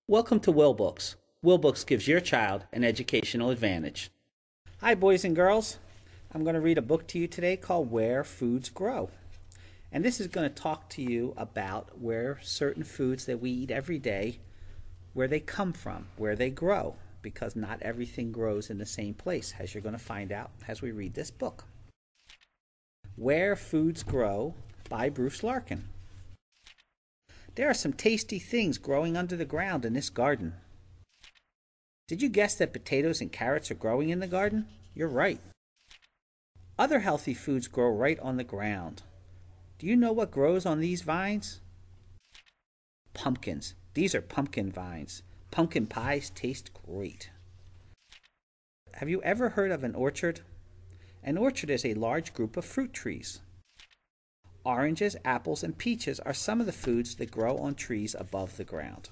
Welcome to Wilbooks. Wilbooks gives your child an educational advantage. Hi, boys and girls. I'm going to read a book to you today called Where Foods Grow. And this is going to talk to you about where certain foods that we eat every day, where they come from, where they grow, because not everything grows in the same place, as you're going to find out as we read this book. Where Foods Grow by Bruce Larkin. There are some tasty things growing under the ground in this garden. Did you guess that potatoes and carrots are growing in the garden? You're right. Other healthy foods grow right on the ground. Do you know what grows on these vines? Pumpkins. These are pumpkin vines. Pumpkin pies taste great. Have you ever heard of an orchard? An orchard is a large group of fruit trees. Oranges, apples, and peaches are some of the foods that grow on trees above the ground.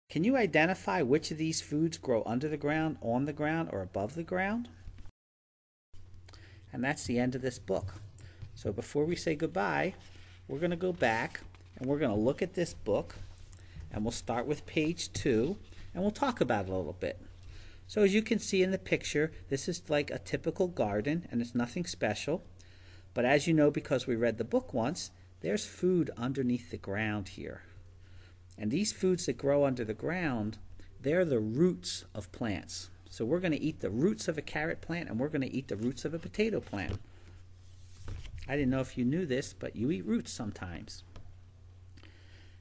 Can you identify which of these foods grow under the ground, on the ground, or above the ground? And that's the end of this book. So before we say goodbye, we're going to go back and we're going to look at this book, and we'll start with page 2 and we'll talk about it a little bit. So as you can see in the picture, this is like a typical garden and it's nothing special. But as you know, because we read the book once, there's food underneath the ground here. And these foods that grow under the ground, they're the roots of plants. So we're going to eat the roots of a carrot plant and we're going to eat the roots of a potato plant. I didn't know if you knew this, but you eat roots sometimes.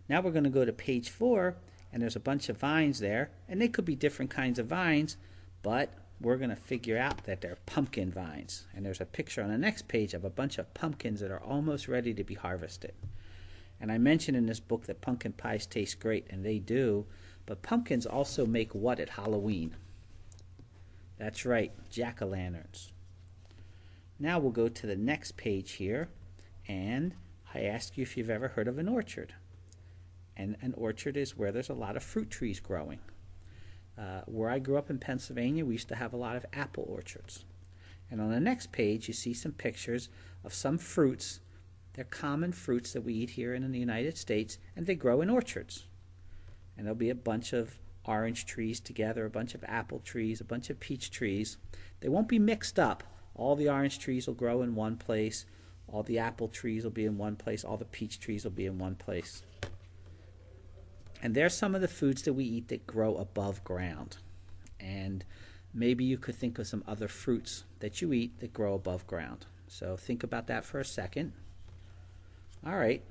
Now we're going to go to page 4, and there's a bunch of vines there, and they could be different kinds of vines, but we're going to figure out that they're pumpkin vines. And there's a picture on the next page of a bunch of pumpkins that are almost ready to be harvested. And I mentioned in this book that pumpkin pies taste great, and they do, but pumpkins also make what at Halloween? That's right, jack-o'-lanterns. Now we'll go to the next page here, and I ask you if you've ever heard of an orchard. And an orchard is where there's a lot of fruit trees growing. Where I grew up in Pennsylvania, we used to have a lot of apple orchards. And on the next page, you see some pictures of some fruits. They're common fruits that we eat here in the United States, and they grow in orchards. And there'll be a bunch of orange trees together, a bunch of apple trees, a bunch of peach trees. They won't be mixed up. All the orange trees will grow in one place. All the apple trees will be in one place. All the peach trees will be in one place. And there's some of the foods that we eat that grow above ground. And maybe you could think of some other fruits that you eat that grow above ground. So think about that for a second. All right.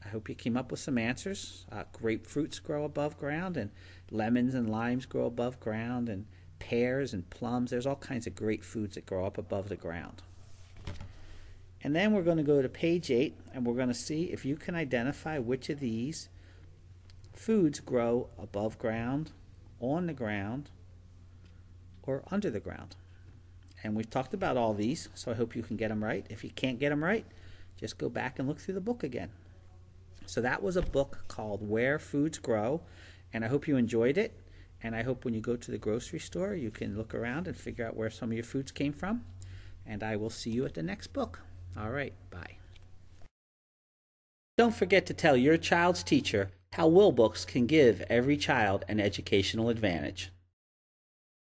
I hope you came up with some answers. Grapefruits grow above ground, and lemons and limes grow above ground, and pears and plums. There's all kinds of great foods that grow up above the ground. And then we're going to go to page 8, and we're going to see if you can identify which of these foods grow above ground, on the ground, or under the ground. And we've talked about all these, so I hope you can get them right. If you can't get them right, just go back and look through the book again. So that was a book called Where Foods Grow, and I hope you enjoyed it. And I hope when you go to the grocery store, you can look around and figure out where some of your foods came from. And I will see you at the next book. All right, bye. Don't forget to tell your child's teacher how Wilbooks can give every child an educational advantage.